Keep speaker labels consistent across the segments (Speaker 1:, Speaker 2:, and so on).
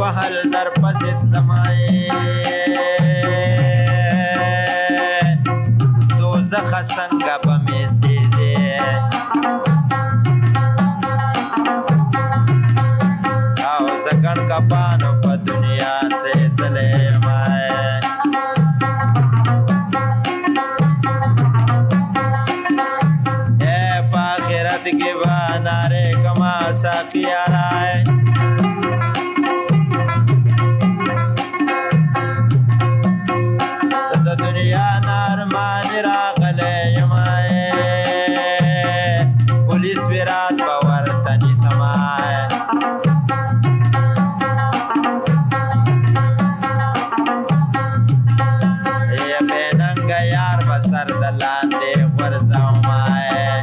Speaker 1: وهل در پسې تلمای دوزخ څنګه به مې سېځې او زه ګڼ کبانو په دنیا سېځلی یمای په آخرت کې به نارې کما ساقیارای دنیا نارمانی راغلی یمای پولیس ویرات باورتنی سمای ای بیننگ یار بسر دلاندی غرزومای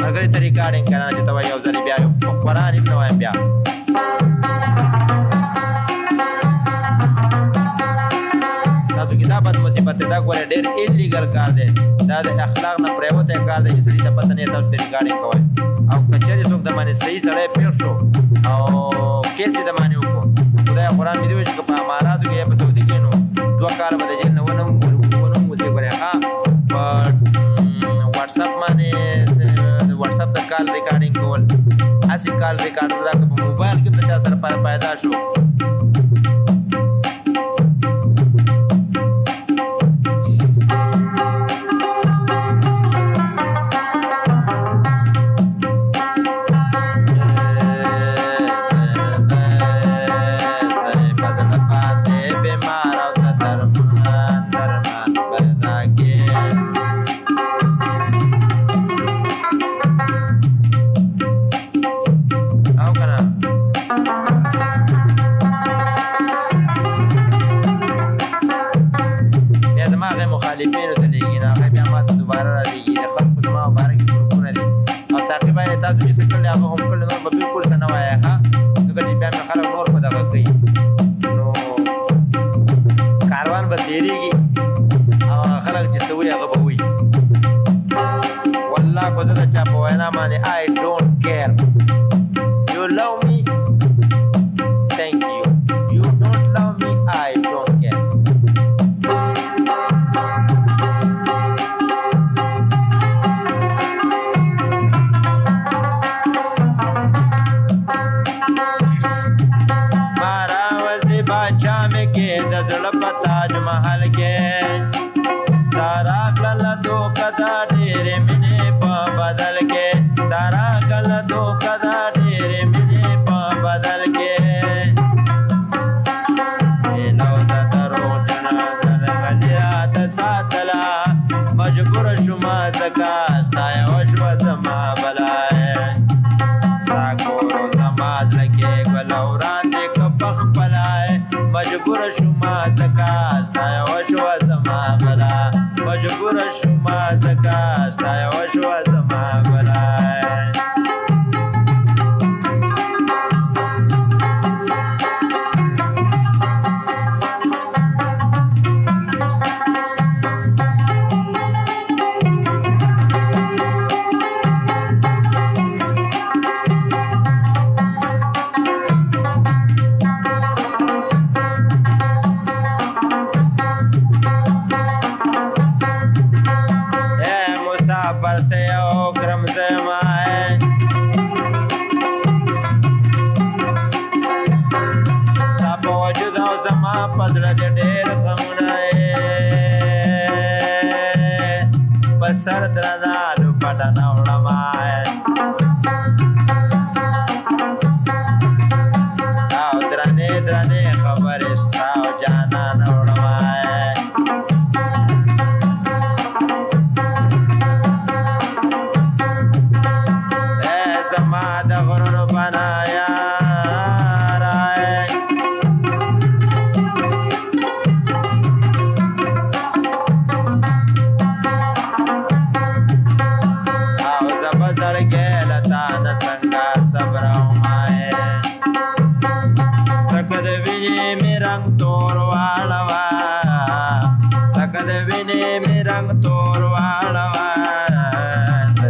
Speaker 1: ملګری ته ریکارډینګ کنه چې ته وایې یو ځلې بیا یو قرآن ابن وایم بیا تاسو کې دا بد مصیبت دی دا ګوره ډېر ایلیګل کار دی دا د اخلاق نه پریوتی کار دی چې سړي ته پته نه وي تاسو ته ریکارډینګ کوئ او که چېرې څوک د باندې صحیح سړی پېښ شو او کیس یې د باندې وکړو خدای قرآن مې دې وایي چې که په اماراتو کې یا په سعودي کې نو 2 کاله به د جیل نه ونه وځي ګورې ښه په واتساپ باندې د واتساپ د کال ریکارډینګ کول هسې کال ریکارډر دا که په موبایل کې د چا سره پیدا شو مخالفینو ته لیږي نو هغه بیا ما ته دوباره رالیږي د خلکو زما په باره کې ګروپونه دي او ساقي باندې تاسو چې څه کړلې هغه هم کړلې نور به بلکل څه نه وایه ښه ځکه چې بیا مې خلک نور په دغه کوي نو کاروان به تېرېږي او هغه خلک چې څه وایي هغه به وایي والله که زه د چا په وینا باندې I don't care you love me thank you you don't love me I don't care کې د زړه په تاج محل کې دا راغله دوکه دا ډېرې مینې په بدل کې دا راغله دوکه دا ډېرې مینې په بدل کې لو زه دروغجنه درغلي راته ساتله مجبوره شومه ځکه ستا یوه شوه زما بلای ستا کورو زما زړه کې ګله وړاندې که پخپلای مجبوره شومه ځکه ستا یوه شوه زما بلا مجبوره شومه ځکه ستا یوه شوه زما بلای برته او ګرم زمای ستا په وجود او زما په زړه دې ډېر غمونه په سر درنه لوپټنه وړمه او درنې درنې خبرې ستا او جانانه وړمه د غرونو پنایا رای او زه په زړګي له تا نه څنګه صبر ومای لکه د وینې مې رنګ تور واړوه لکه د وینې مې رنګ تور واړوه زه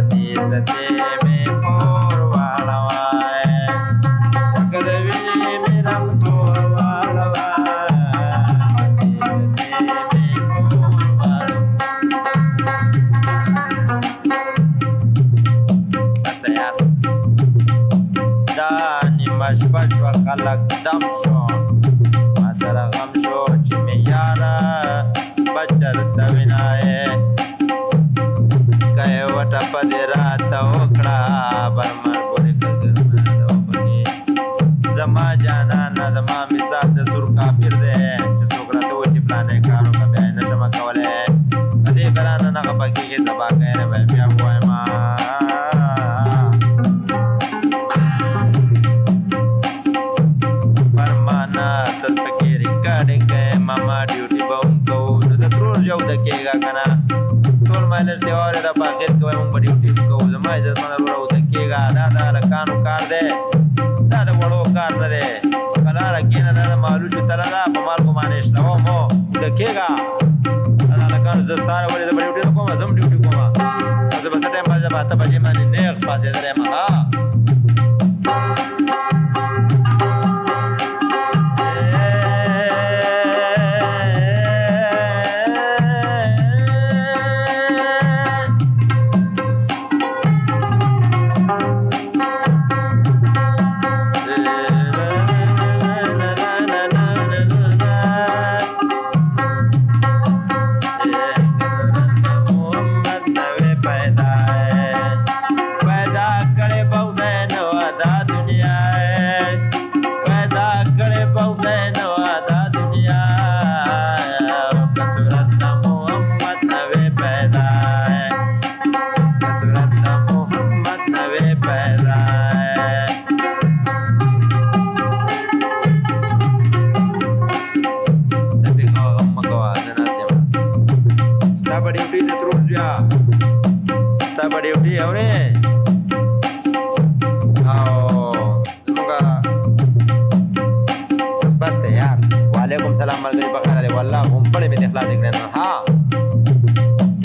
Speaker 1: ماما ډیوټي به هم کوو نو د ترور یو دقیقه که نه ټول مایلج دی واورېده په اخر کې وایي موږ به ډیوټي هم کوو زما عزتمنه وروره ودقیقه دا د هلکانو کار دی دا د وړو کار نه دی په لاره کښېنه دا د مالوچو تله ده په مالګو باندې شنوم ودقیقه دا د هلکانو زه سهار ولې زه به ډیوټي نه کوم زه هم ډیوټي کوم او زه به څه ټایم باندې زه به 8 بجې باندې نیغ پاڅېدلی یم ها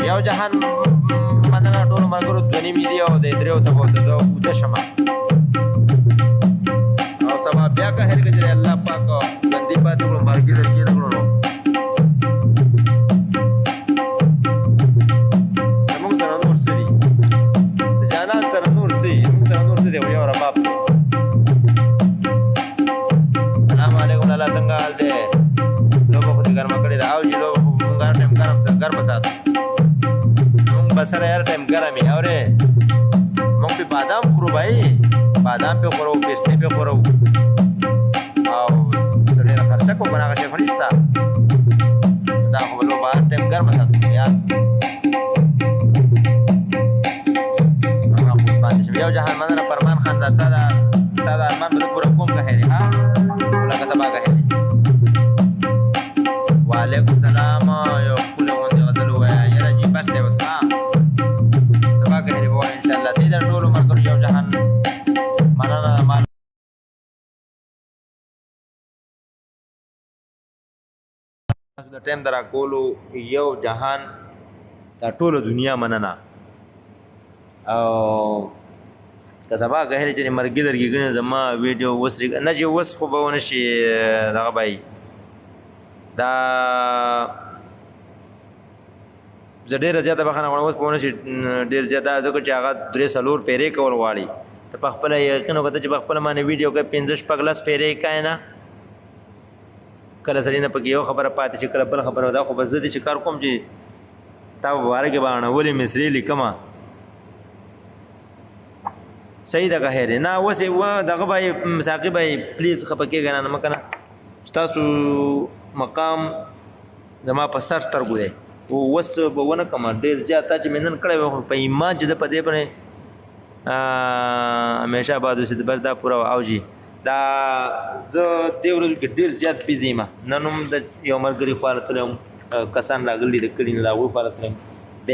Speaker 1: یو جهان مننه ټولو ملګرو دوه نیمې دي او د درېو ته به ورته زه اوده شمه او سبا بیا که هر کجرې الله پاک ژوندي پاتې کړو مرګي لرګي نه کړو نو زموږ سره نور څه دي د جانان سره نور څه دي زموږ سره نور څه دی یو رباب دی سلام علیکم لالا څنګه حال دی لوبه خو دې ګرمه کړې ده او چې لوبه خو مونږ هر ټایم ګرمه ساتو مونږ به سره هر ټایم ګرم یې اورې مونږ پې بادام خورو بھائی بادام پې خورو پېستې پې خورو او څه ډېره خرچه کوو که نه هغه شی خو نشته دا خو به لوبه هر ټایم ګرمه ساتو یار یو جهان مننه فرمان خان دا ستا د ارمان به زه پوره کوم که هیرې ها لکه سبا که هیرې وعلیکم سلام یو ښکلی غوندې غزل ووایه یاره جي بس دی اوس ها سبا که هیرې به وایه انشاءالله صحیح ده ټولو ملګرو یو جهان مننه د ټایم د راکولو یو جهان دا ټوله دنیا مننه او که سبا که هیرې چې مرګي لرګي ګڼې زما ویډیو اوس نه چې اوس خو به ونه شي دغه بھائی دا زه ډېره زیاته بخښنه غواړم اوس به ونه شي ډېر زیاته ځکه چې هغه 3-4 پیرې کول غواړي ته په خپله یقین وکړه چې په خپله باندې ویډیو کوې 15-16 پیرې کوې نه کله سړي نه پکې یو خبره پاتې شي کله بل خبره دا خو به زه دې چې کار کوم چې تا په باره کې به اړولې مصرې لیکمه صحیح ده که هیرې نه اوس یې دغه به ساقي به پلیز خفه کېږه نه مه که نه ستاسو مقام زما په سر سترګو دی اوس به ونه کړم ډېر زیات تا چې مې نن کړی وی خو په ایمان چې زه په دې باندې همیشه آباد اوسېد بس دا پوره او جي دا زه دې ورځو کې ډېر زیات بیزي یم نن هم د یو ملګري خواله تللی وم کسان راغلي د کلي نه د هغوی خواله تللی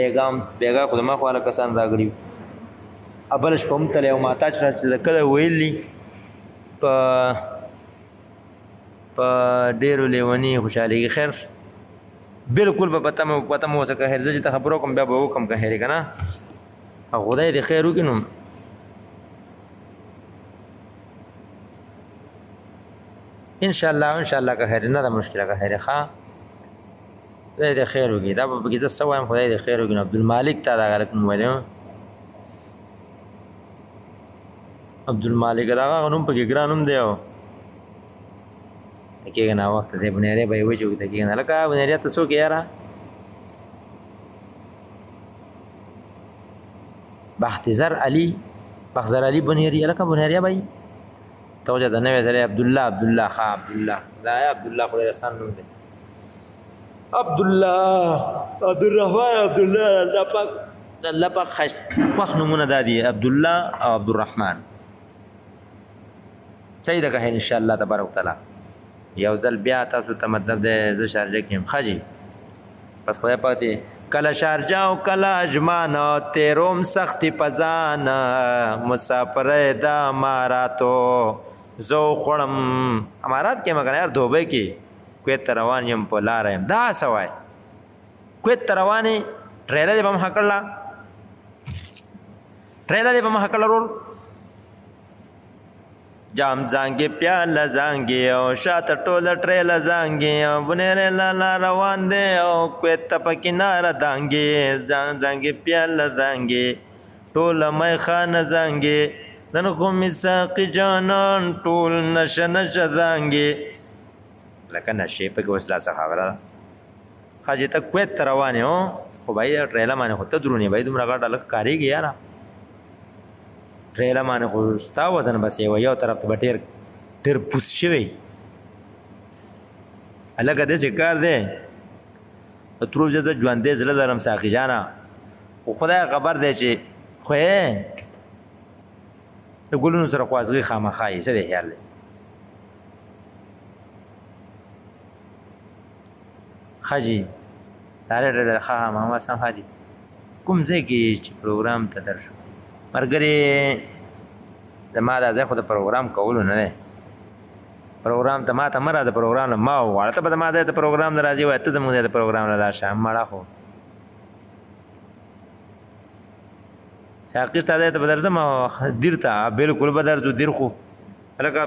Speaker 1: یم بیګا خو زما خواله کسان راغلي وو بله شپه هم تللی وم تا چې د کله ویلي په ډېرو لیوني خوشحالېږي خیر بلکل به پته مې اوسه که هېر زه چې ته خبره وکړم بیا به وکړم که هېرې که نه خدای دې خیر وکړي نو انشاءالله که هېرې نه ده مشکله که هېرې ښه خدای دې خیر وکړي دا به پکې زه څه وایم خدای دې خیر وکړي نو عبدالمالک تا دغه هلک نوم ویلی عبدالمالک د هغه نوم پکې ګران نوم دی او کېږه ناوخته دی بنیارې به یې وچې وکړي کېږه نه لکه بنیاریا ته څوک یاره بختزر علي بنیاري لکه بنیاریا به ته وجه د نوې سړی عبدالله ښه عبدالله دا عبدالله خو ډېر اسان نوم دی عبدالرحمن عبدالله الله پاک خوښ نومونه دا دي عبدالله او عبدالرحمن صحیح ده که ان شاء الله تبارک وتعالی یو ځل بیا تاسو ته مطلب دی زه شارجه کې یم ښه جي بس خدای پاتې کله شارجه او کله اجمان تیروم سختی پزان مسافر د اماراتو زو خوړم امارات کې مګر یار دوبۍ کې کویت ته روان یم په لاره یم دا څه وایي کویت ته روانې ټریله دې به مخه کړله ټریله دې به مخه کړله ورور جام زانګې پیاله زانګې او شاته ټوله ټریله زانګې او بنیرې لالا روان دی او کویت ته په کناره دانګې زانګې پیاله زانګې ټوله میخانه زانګې نن خو مې ساقي جانان ټول نشه نشه زانګې لکه نشې پکې اوس لا څه خبره ده حاجي ته کویت ته روان یې خو بھائی ټریله باندې خو ته درونې بھائی دومره غټه لږ کارېږي یاره ټریله باندې خو ستا وزن بس یو طرف ته به ډېر پوس شوی هلکه داسې کار دی ترو زه ژوندی زړه لرم ساقي جانه خو خدای خبر دی چې خو د ګلونو سره خوازغي خامخا یې څه دی خیال دی ښه جي ډایرکټ ښه محمد سم هادي کوم ځای کې چې پروګرام ته در شو ملګري زما دا ځای خو د پروګرام کولو نه دی پروګرام ته ما ته مه راځه پروګرام نه ما وغواړه ته به زما ځای ته پروګرام نه راځې وایه ته زموږ ځای ته پروګرام نه لاړ شه مړه خو ساقي ستا ځای ته به درځم دیر ته بلکل به درځو دیر خو هلکه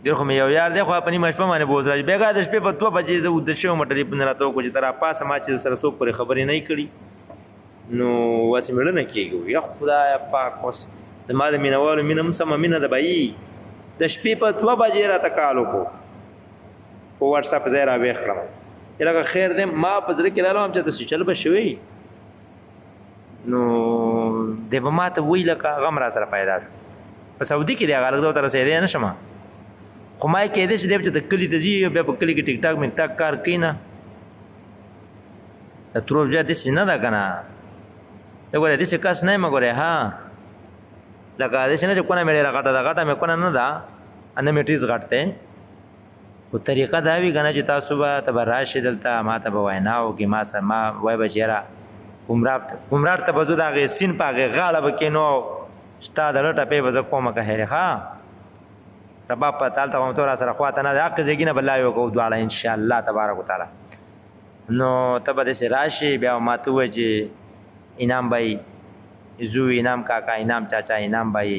Speaker 1: دیر خو مې یو یار دی خو په نیمه شپه باندې بوز راځي بېګا د شپې په 2 بجې زه وده شوم ټلیفون راته وکړو چې ته راپاسه ما چې سره څوک پرې خبرې نه کړي نو واسې مېړه نه کېږو یا خدایه پاک اوس زما د مینهوالو مینه هم سمه مینه ده بهي د شپې په 2 بجې راته کال وکړو په واټساپ ځای راویښ کړم لکه خیر دی ما په زړه کې رالم چې داسې چل به شوی نو دی به ما ته وایي لکه غم را سره پیدا شو په سعودي کې دی هغه هلک ته رسېدی نه شم خو ما یې کېدی چې دی چې د کلي ته ځي بیا په کلي کې ټیک ټاک مې ټاک کار کوي نه د تروب جا داسې نه ده که نه ته ګورې داسې کس نه یم ګورې ها لکه داسې نه چې کونه مې ډېره غټه ده غټه مې کونه نه ده نه مې ټیز غټ دی خو طریقه دا وي که نه چې تاسو به ته به راشئ دلته ما ته به وینا وکړي ما سره ما وایي به چې یاره کومراټ ته به زه د هغې سیند په هغې غاړه به کښېنو ستا د لټه پې به زه کومه که هېرې ښه رباب په تال ته تو را سره خواته نه د حق زیږي نه به لاوې وکړو دواړه انشاءالله تبارک وتعالی نو ته به داسې راشې بیا ما ته ووایې چې انعام بھائی زو انعام کاکا انعام چاچا انعام بھائی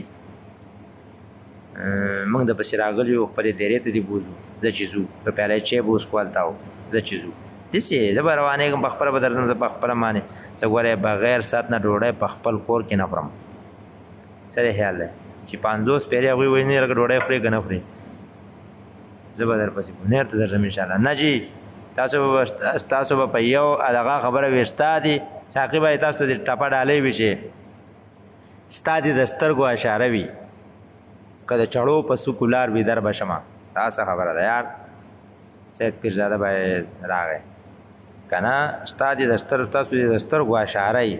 Speaker 1: موږ د پسې راغلي یو خپلې دیرې ته دې بوځو زه چې ځو په پیاله چای به اوس کوالته و زه چې ځو داسې زه به روانېږم په خپله به درځم زه په خپله باندې څه ګورې بغیر ساعت نه ډوډۍ په خپل کور کې نه خورم څه دی خیال دی چې 50 پیرې هغوی وایي نه لکه ډوډۍ خورې که نه خورې زه به درپسې بونیر ته درځم انشاءالله نه جي تاسو به په یو دغه خبره وي ستا دي ساقي به تاسو ته د ټپه ډالۍ وي چې ستا دي د سترګو اشاره وي که د چړو په سوکو لار وي در به شمه دا څه خبره ده یار سید پیرزاده باید راغی که نه ستا دي د ستاسو دي د سترګو اشاره وي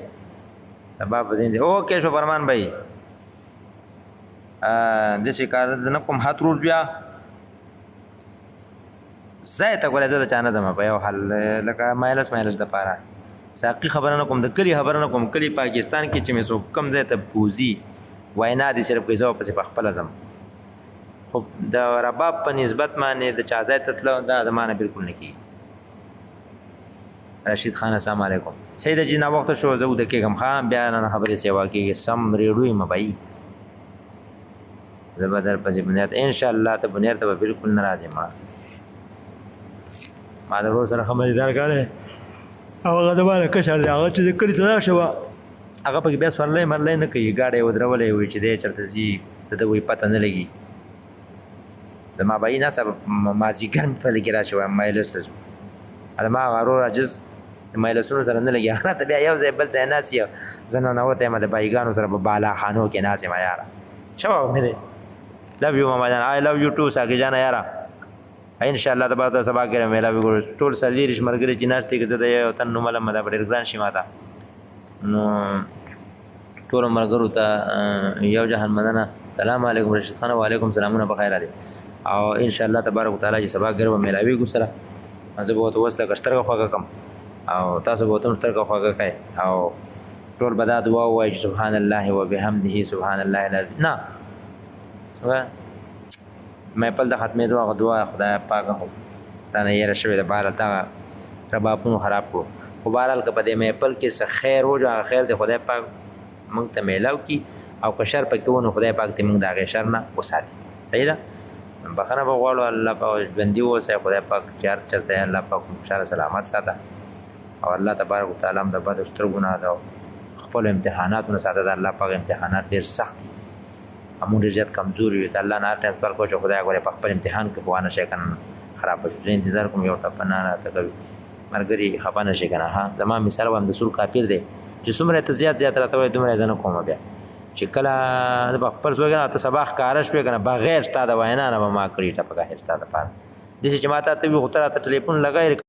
Speaker 1: سبا به ځین دی اوکې شو فرمان بھائی داسې کار نه کوم هات روز بیا ځای ته ګورې زه د چا نه ځم په یو حال لکه مایلس دپاره ساقي خبره نه کوم د کلي خبره نه کوم کلي پاکستان کې چې مې څوک کم ځای ته بوځي وینا دې صرف کوي زه پسې په خپله ځم خو د رباب په نسبت باندې د چا ځای ته تله دا زما نه بلکل نه کېږي رشید خان السلام علیکم سید جي ناوخته شو زه وده کېږم ښه بیا نه خبرې سیوا کېږي سم ریډو یم بھائی زه به درپسې بنیاد انشاءالله ته بنیاد ته به بلکل نه راځې ما د ورور سره خبرېدار کړی او هغه د باندې کشر دی هغه چې د کلي ته راشه به هغه پکې بیا سورلی مرلی نه کوي ګاډی یې ودرولی وایي چې دی چېرته ځي د ده وایي پته نه لګي زما بهي ناڅه مازدیګر مې په لږې راشي وایم مایلس ته ځو زما هغه ورور عجز د مایلسونو سره نه لګي هغه ته بیا یو ځای بل ځای ناست یم زه ننوتی یم د بایګانو سره په بالاخانو کې ناست یم یاره شوه مې دی لو یو ماما جان آی لو یو ټو ساقي جانه یاره انشاءالله د بعد سبا کې مې لا وګورو ټول سلیریش مرګري چې ناشته کې د یو تن نو مله مده ډېر ګران شي ماته نو ټول مرګرو ته یو جهان مننه سلام علیکم رشید خان وعلیکم سلامونه بخیر علي او ان شاء الله تبارک وتعالى چې سبا ګرو ملاوي ګو سره زه به ورته وسله کشترګه خواږه کم او تاسو به ورته سترګه خواږه کوي او ټول به دا دعا ووایي چې سبحان الله وبحمده سبحان الله العظیم نه مې په د ختمې دعا خدای پاک هو دا نه یې راشي د بار تا ربابونو خراب کو خو بهرحال که په دې مې پل کې څه خیر و جو خیر د خدای پاک موږ ته میلاو کی او که شر پکې ونه خدای پاک دې موږ د هغې شر نه وساتي صحیح ده بخښنه به غواړو الله پاک ژوندي واوسئ خدای پاک چار چرته الله پاک خوشحاله سلامت ساته او الله تبارک وتعالی هم د بدو سترګو نه ده خپل امتحاناتو نه ساته د الله پاک امتحانات ډېر سخت دي موږ ډېر زیات کمزوري یو د الله نه هر ټایم سوال کوو چې خدای غواړي په خپل امتحان کې وانه شي که نه خراب شي زه انتظار کوم یو ټپه نه راته کوي ملګري خفه نه شي که نه ها زما مثال به هم د سور کافر دی چې څومره ته زیات زیات راته وایي دومره یې زه نه کومه بیا چې کله به خپل زوی که ته سبا ښکاره شوې که نه بغیر ستا د وینا نه به ما کړي ټپه ګاهر ستا دپاره داسې چې ما ته ته وي خو ته راته ټلیفون لګوې